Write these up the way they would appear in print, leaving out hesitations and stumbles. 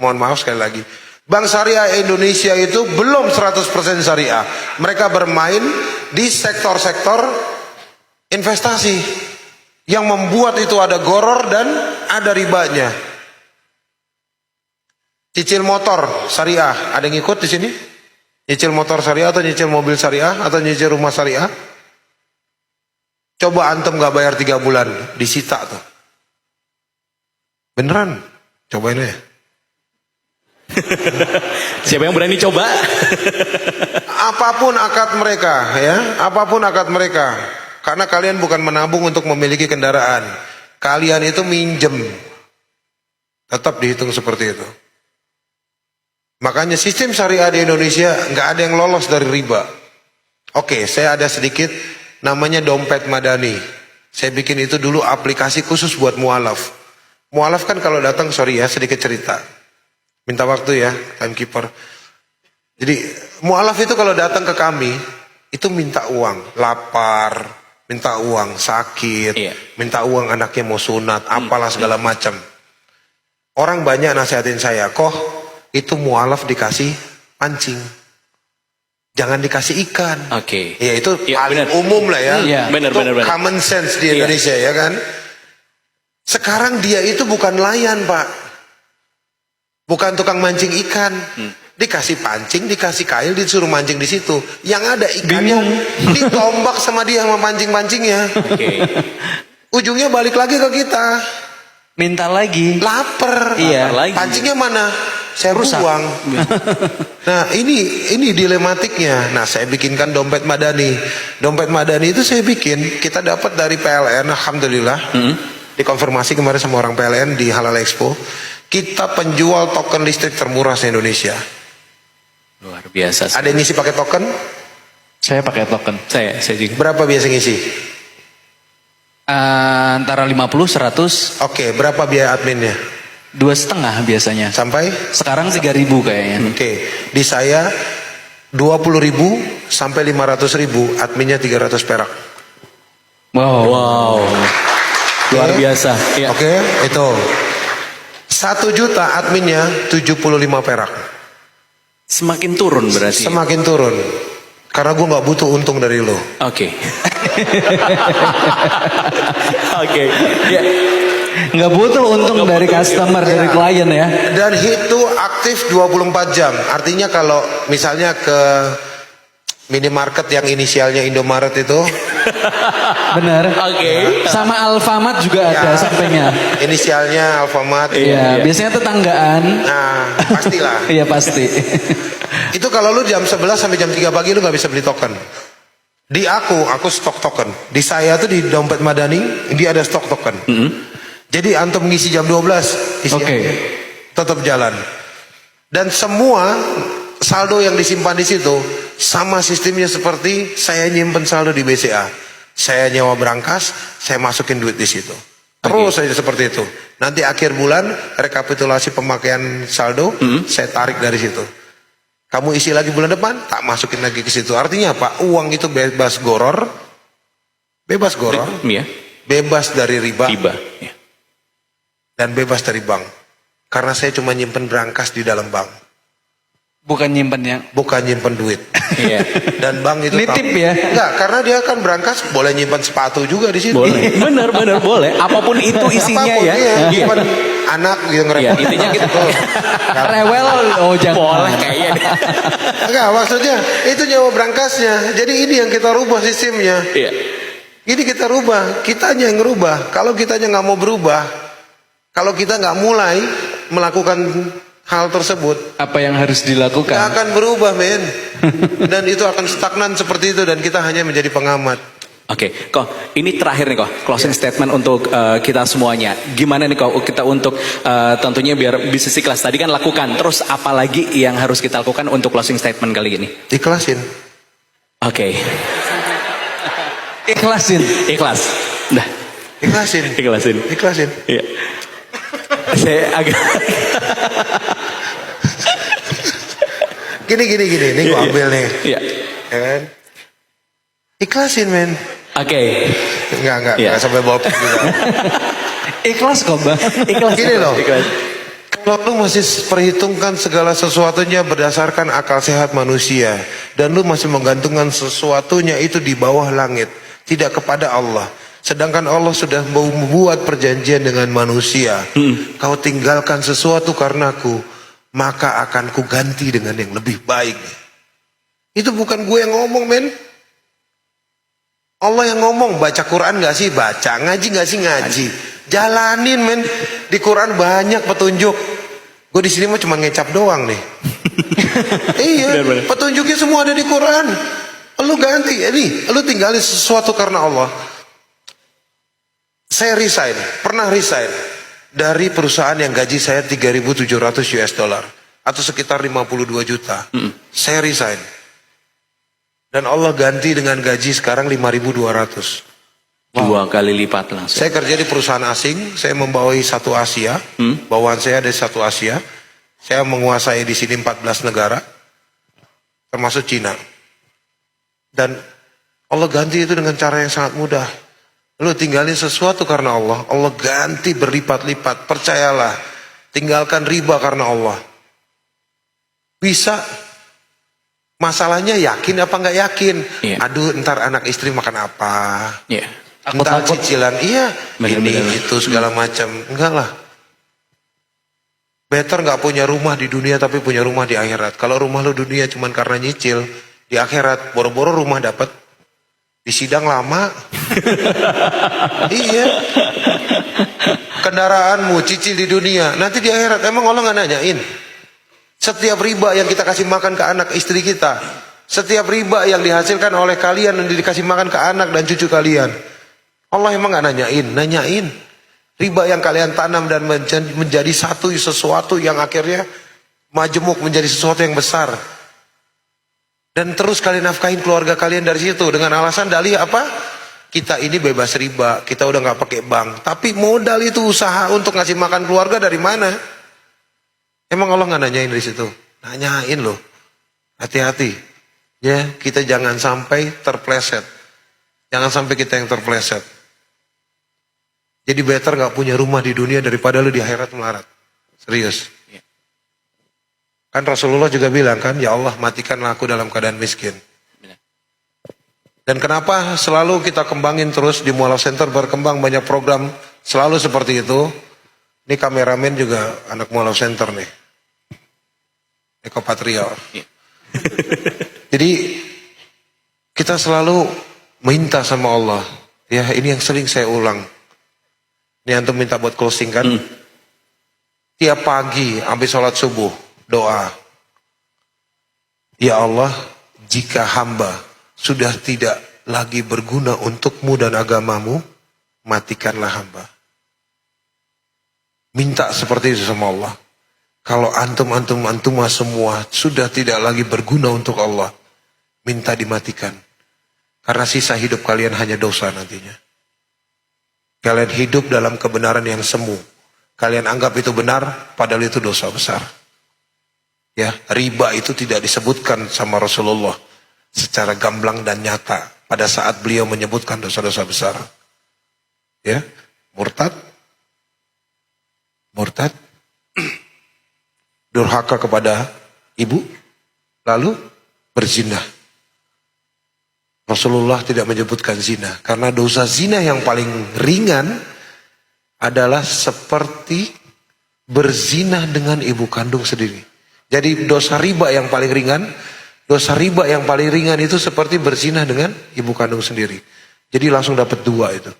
Mohon maaf sekali lagi. Bank Syariah Indonesia itu belum 100% syariah. Mereka bermain di sektor-sektor investasi yang membuat itu ada goror dan ada ribanya. Cicil motor syariah, ada yang ikut di sini? Nyicil motor syariah atau nyicil mobil syariah atau nyicil rumah syariah? Coba antum gak bayar 3 bulan, disita tuh. Beneran? Cobain aja. Siapa yang berani coba? Apapun akad mereka, ya, apapun akad mereka. Karena kalian bukan menabung untuk memiliki kendaraan. Kalian itu minjem. Tetap dihitung seperti itu. Makanya sistem syariah di Indonesia nggak ada yang lolos dari riba. Oke, saya ada sedikit namanya dompet madani. Saya bikin itu dulu aplikasi khusus buat mualaf. Mualaf kan kalau datang, sorry ya, sedikit cerita. Minta waktu ya, timekeeper. Jadi mualaf itu kalau datang ke kami, itu minta uang, lapar, minta uang, sakit, minta uang anaknya mau sunat, apalah segala macam. Orang banyak nasihatin saya, kok itu mualaf dikasih pancing. Jangan dikasih ikan. Oke. Ya itu ya, paling bener. umum lah ya. Iya. Benar. Common sense di Indonesia ya kan. Sekarang dia itu bukan nelayan Pak. Bukan tukang mancing ikan. Dikasih pancing, dikasih kail, disuruh mancing di situ. Yang ada ikannya ditombak sama dia sama pancing-pancingnya. Oke. Ujungnya balik lagi ke kita. Minta lagi. Lapar. Iya. Lapar lagi. Pancingnya mana? Saya buang. Nah ini dilematiknya. Nah saya bikinkan dompet madani. Dompet madani itu saya bikin. Kita dapat dari PLN. Alhamdulillah. Dikonfirmasi kemarin sama orang PLN di Halal Expo. Kita penjual token listrik termurah di Indonesia. Luar biasa. Ada yang ngisi pakai token? Saya pakai token. Saya juga. Berapa biasa ngisi? Antara 50, 100. Oke, berapa biaya adminnya? 2,5 biasanya. Sampai? Sekarang 3.000 kayaknya. Oke, di saya 20.000 sampai 500.000, adminnya 300 perak. Wow. Luar biasa. Ya. Oke, itu 1 juta adminnya 75 perak. Semakin turun berarti. Semakin turun. Karena gue nggak butuh untung dari lo. Oke. Oke. Ya. Nggak butuh untung dari customer, dari klien ya. Dan itu aktif 24 jam. Artinya kalau misalnya ke minimarket yang inisialnya Indomaret itu. Benar. Oke. Sama Alfamart juga ada sampingnya. Inisialnya Alfamart. Iya, biasanya tetanggaan. Nah, pastilah. Iya pasti. Itu kalau lu jam 11 sampai jam 3 pagi lu nggak bisa beli token. Di aku stok token. Di saya tuh di dompet madani dia ada stok token. Jadi antum ngisi jam 12 isi tetap jalan. Dan semua saldo yang disimpan di situ sama sistemnya seperti saya nyimpen saldo di BCA. Saya nyewa berangkas, saya masukin duit di situ. Terus saja seperti itu. Nanti akhir bulan rekapitulasi pemakaian saldo, saya tarik dari situ. Kamu isi lagi bulan depan, tak masukin lagi ke situ. Artinya apa? Uang itu bebas goror, Iya. bebas dari riba, Ya. dan bebas dari bank. Karena saya cuma nyimpen berangkas di dalam bank. Bukan nyimpennya. Bukan nyimpen duit. Iya. Dan bank itu Nitip ya? Enggak, karena dia kan berangkas boleh nyimpan sepatu juga di situ. Boleh. Benar boleh. Apapun itu isinya Apapun, ya. iya, nyimpan anak yang Iya, ngerepot. intinya kita Rewel, oh jangan. boleh kayaknya. Enggak, maksudnya itu nyawa berangkasnya. Jadi ini yang kita rubah sistemnya. Iya. Ini kita rubah, kitanya yang ngerubah. Kalau kitanya nggak mau berubah, kalau kita nggak mulai melakukan hal tersebut, Apa yang harus nggak dilakukan? akan berubah, men. Dan itu akan stagnan seperti itu dan kita hanya menjadi pengamat. Oke, kok ini terakhir nih kok closing statement untuk kita semuanya. Gimana nih kok kita untuk tentunya biar bisnis ikhlas tadi kan lakukan. Terus apalagi yang harus kita lakukan untuk closing statement kali ini? Ikhlasin. Oke. Ikhlasin. Ikhlas. Dah. Ikhlasin. Iya. Saya agak Gini. Ini gua ambil nih. Iya. Ya kan? Ikhlasin, men. Oke. Enggak Iya. sampai bawa juga. Ikhlas kok bang. Ikhlas. Gini loh. Ikhlas. Kalau lu masih perhitungkan segala sesuatunya berdasarkan akal sehat manusia, dan lu masih menggantungkan sesuatunya itu di bawah langit, tidak kepada Allah, sedangkan Allah sudah membuat perjanjian dengan manusia, kau tinggalkan sesuatu karenaku, maka akan ku ganti dengan yang lebih baik. Itu bukan gue yang ngomong, men. Allah yang ngomong. Baca Quran gak sih? Baca. Ngaji gak sih? Ngaji. Jalanin, men. Di Quran banyak petunjuk. Gue di sini mah cuma ngecap doang nih. Iya, Benar. petunjuknya semua ada di Quran. Lu ganti, lu tinggalin sesuatu karena Allah. Saya resign, pernah resign dari perusahaan yang gaji saya 3.700 US dollar atau sekitar 52 juta. Saya resign. Dan Allah ganti dengan gaji sekarang 5.200. 2 kali lipat langsung. Saya kerja di perusahaan asing, saya membawahi satu Asia, bawaan saya ada satu Asia. Saya menguasai di sini 14 negara, termasuk Cina. Dan Allah ganti itu dengan cara yang sangat mudah. Lu tinggalin sesuatu karena Allah, Allah ganti berlipat-lipat. Percayalah, tinggalkan riba karena Allah. Bisa. Masalahnya yakin apa nggak yakin? Iya. Aduh, ntar anak istri makan apa? Iya. Entar cicilan, iya, Bener, ini bener. itu segala macam. Enggak lah. Better nggak punya rumah di dunia tapi punya rumah di akhirat. Kalau rumah lu dunia cuman karena nyicil, di akhirat boro-boro rumah dapat, di sidang lama. Iya. Kendaraanmu cicil di dunia, nanti di akhirat emang Allah nggak nanyain. Setiap riba yang kita kasih makan ke anak istri kita, setiap riba yang dihasilkan oleh kalian dan dikasih makan ke anak dan cucu kalian, Allah emang gak nanyain? Nanyain. Riba yang kalian tanam dan menjadi satu sesuatu yang akhirnya majemuk menjadi sesuatu yang besar. Dan terus kalian nafkahin keluarga kalian dari situ dengan alasan dalih apa? Kita ini bebas riba, kita udah gak pakai bank. Tapi modal itu usaha untuk ngasih makan keluarga dari mana? Emang Allah nggak nanyain dari situ? Nanyain loh. Hati-hati. Ya, kita jangan sampai terpleset. Jangan sampai kita yang terpleset. Jadi better nggak punya rumah di dunia daripada lu di akhirat melarat. Serius. Kan Rasulullah juga bilang kan, ya Allah matikanlah aku dalam keadaan miskin. Dan kenapa selalu kita kembangin terus di Mualaf Center berkembang banyak program selalu seperti itu. Ini kameramen juga anak Mualaf Center nih. Eko Patrio. Jadi kita selalu minta sama Allah. Ya ini yang sering saya ulang. Ini antum minta buat closing kan. Tiap pagi habis sholat subuh doa. Ya Allah, jika hamba sudah tidak lagi berguna untukmu dan agamamu, matikanlah hamba. Minta seperti itu sama Allah. Kalau antum semua sudah tidak lagi berguna untuk Allah, minta dimatikan. Karena sisa hidup kalian hanya dosa nantinya. Kalian hidup dalam kebenaran yang semu. Kalian anggap itu benar, padahal itu dosa besar. Ya, riba itu tidak disebutkan sama Rasulullah secara gamblang dan nyata pada saat beliau menyebutkan dosa-dosa besar. Ya, murtad, durhaka kepada ibu, lalu berzina. Rasulullah tidak menyebutkan zina karena dosa zina yang paling ringan adalah seperti berzina dengan ibu kandung sendiri. Jadi dosa riba yang paling ringan itu seperti berzina dengan ibu kandung sendiri. Jadi langsung dapat 2 itu.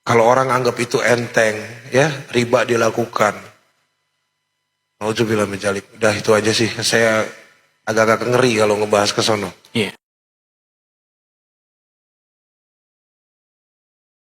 Kalau orang anggap itu enteng, ya riba dilakukan. Nauzubillah min dzalik. Udah itu aja sih. Saya agak-agak ngeri kalau ngebahas ke sono. Iya.